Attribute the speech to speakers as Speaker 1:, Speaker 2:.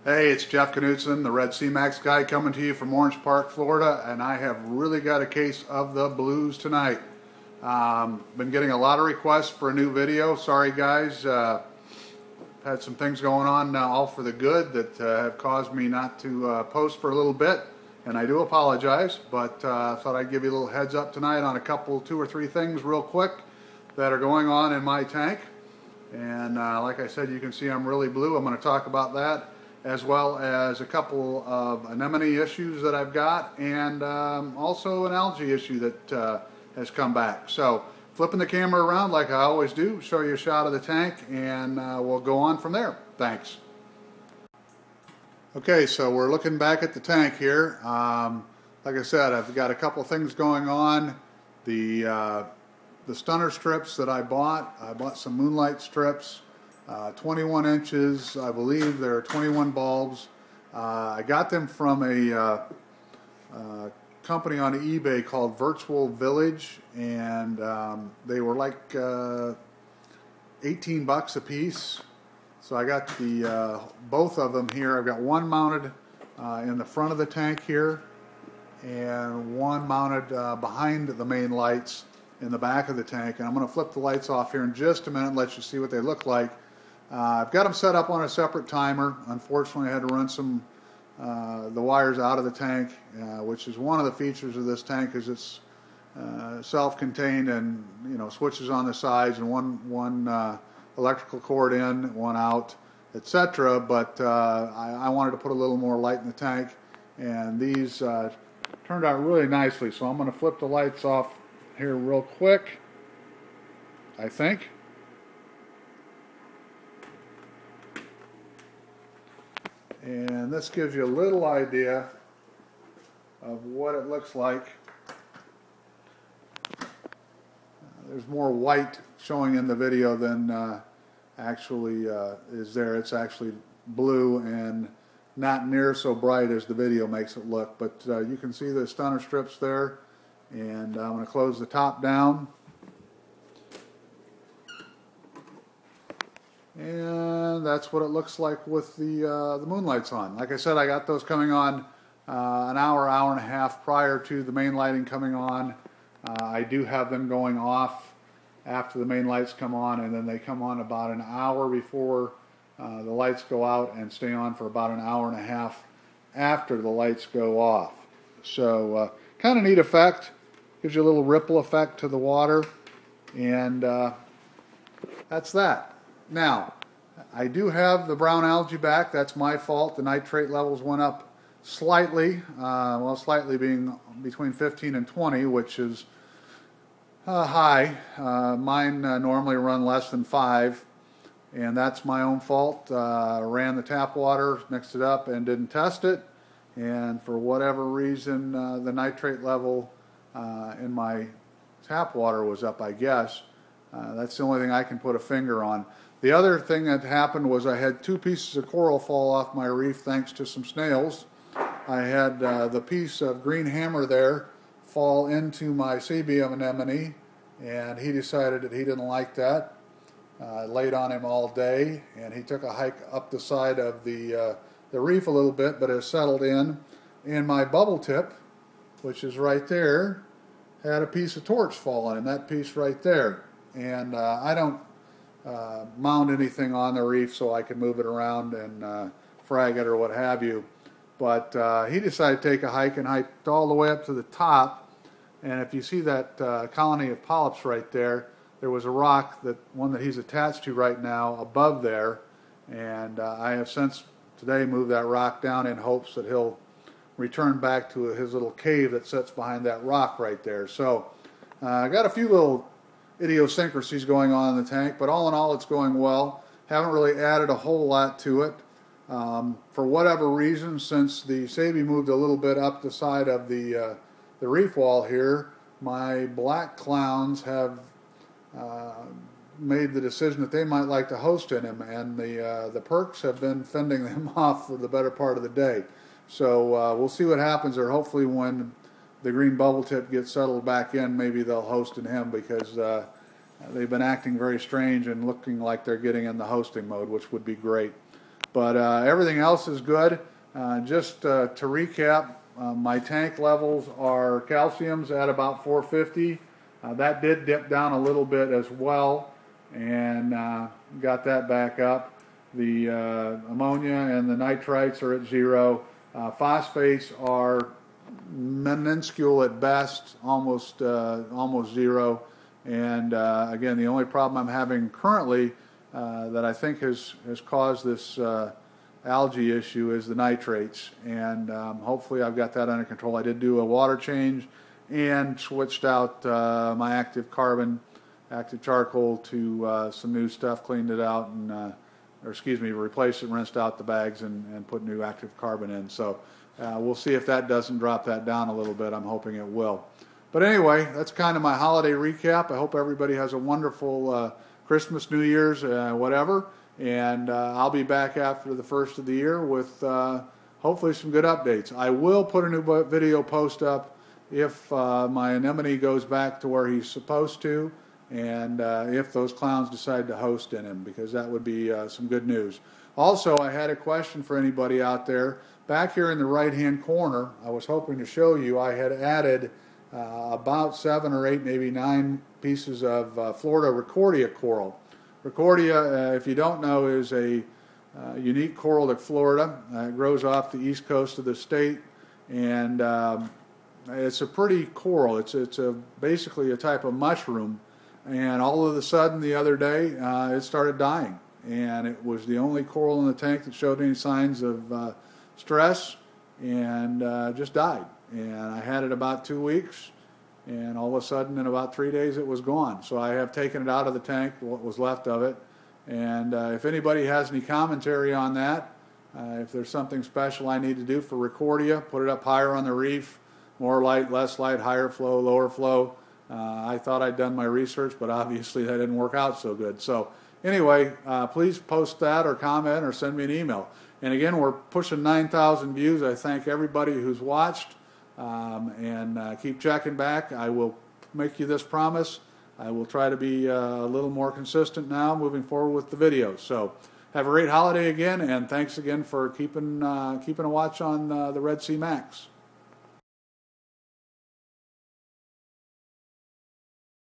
Speaker 1: Hey, it's Jeff Knutson, the Red C-Max guy, coming to you from Orange Park, Florida, and I have really got a case of the blues tonight. Been getting a lot of requests for a new video. Sorry guys, had some things going on, all for the good, that have caused me not to post for a little bit, and I do apologize, but I thought I'd give you a little heads up tonight on a couple, two or three things real quick that are going on in my tank. And like I said, you can see I'm really blue. I'm going to talk about that, as well as a couple of anemone issues that I've got, and also an algae issue that has come back. So flipping the camera around like I always do, show you a shot of the tank, and we'll go on from there. Thanks. Okay, so we're looking back at the tank here. Like I said, I've got a couple things going on. The stunner strips that I bought some moonlight strips. 21 inches, I believe there are 21 bulbs. I got them from a company on eBay called Virtual Village, and they were like 18 bucks a piece. So I got the both of them here. I've got one mounted in the front of the tank here, and one mounted behind the main lights in the back of the tank. And I'm going to flip the lights off here in just a minute and let you see what they look like. I've got them set up on a separate timer. Unfortunately, I had to run some the wires out of the tank, which is one of the features of this tank, is it's self-contained, and switches on the sides, and one electrical cord in, one out, etc. But I wanted to put a little more light in the tank, and these turned out really nicely. So I'm going to flip the lights off here real quick, I think. And this gives you a little idea of what it looks like. There's more white showing in the video than actually is there. It's actually blue and not near so bright as the video makes it look. But you can see the stunner strips there. And I'm going to close the top down. And that's what it looks like with the moonlights on. Like I said, I got those coming on an hour and a half prior to the main lighting coming on. I do have them going off after the main lights come on, and then they come on about an hour before the lights go out, and stay on for about an hour and a half after the lights go off. So kind of neat effect. Gives you a little ripple effect to the water, and that's that. Now, I do have the brown algae back. That's my fault. The nitrate levels went up slightly, well, slightly being between 15 and 20, which is high. Mine normally run less than 5, and that's my own fault. Ran the tap water, mixed it up, and didn't test it, and for whatever reason, the nitrate level in my tap water was up, I guess. That's the only thing I can put a finger on. The other thing that happened was I had 2 pieces of coral fall off my reef thanks to some snails. I had the piece of green hammer there fall into my CB anemone, and he decided that he didn't like that. I laid on him all day, and he took a hike up the side of the reef a little bit, but has settled in. And my bubble tip, which is right there, had a piece of torch fall on him, that piece right there. And I don't mount anything on the reef so I can move it around and frag it or what have you. But he decided to take a hike, and hiked all the way up to the top. And if you see that colony of polyps right there, there was a rock, one that he's attached to right now, above there. And I have since today moved that rock down in hopes that he'll return back to his little cave that sits behind that rock right there. So I got a few little idiosyncrasies going on in the tank, but all in all, it's going well. Haven't really added a whole lot to it. For whatever reason, since the Sabi moved a little bit up the side of the reef wall here, my black clowns have made the decision that they might like to host in him, and the perks have been fending them off for the better part of the day. So we'll see what happens there. Hopefully when the green bubble tip gets settled back in, maybe they'll host in him, because they've been acting very strange and looking like they're getting in the hosting mode, which would be great. But everything else is good. Just to recap, my tank levels are calcium's at about 450. That did dip down a little bit as well, and got that back up. The ammonia and the nitrites are at 0. Phosphates are minuscule at best, almost 0. And again, the only problem I'm having currently that I think has caused this algae issue is the nitrates, and hopefully I've got that under control. I did do a water change and switched out my active charcoal to some new stuff, cleaned it out, and or excuse me, replaced it, rinsed out the bags, and put new active carbon in. So we'll see if that doesn't drop that down a little bit. I'm hoping it will. But anyway, that's kind of my holiday recap. I hope everybody has a wonderful Christmas, New Year's, whatever. And I'll be back after the first of the year with hopefully some good updates. I will put a new video post up if my anemone goes back to where he's supposed to, and if those clowns decide to host in him, because that would be some good news. Also, I had a question for anybody out there. Back here in the right-hand corner, I was hoping to show you, I had added about 7 or 8, maybe 9 pieces of Florida Recordia coral. Recordia, if you don't know, is a unique coral to Florida. It grows off the east coast of the state, and it's a pretty coral. It's basically a type of mushroom, and all of a sudden the other day it started dying, and it was the only coral in the tank that showed any signs of stress, and just died. And I had it about 2 weeks, and all of a sudden in about 3 days it was gone. So I have taken it out of the tank, what was left of it. And if anybody has any commentary on that, if there's something special I need to do for Recordia, put it up higher on the reef, more light, less light, higher flow, lower flow. I thought I'd done my research, but obviously that didn't work out so good. So anyway, please post that or comment or send me an email. And again, we're pushing 9,000 views. I thank everybody who's watched. And keep checking back. I will make you this promise. I will try to be a little more consistent now moving forward with the videos. So have a great holiday again, and thanks again for keeping a watch on the Red Sea Max.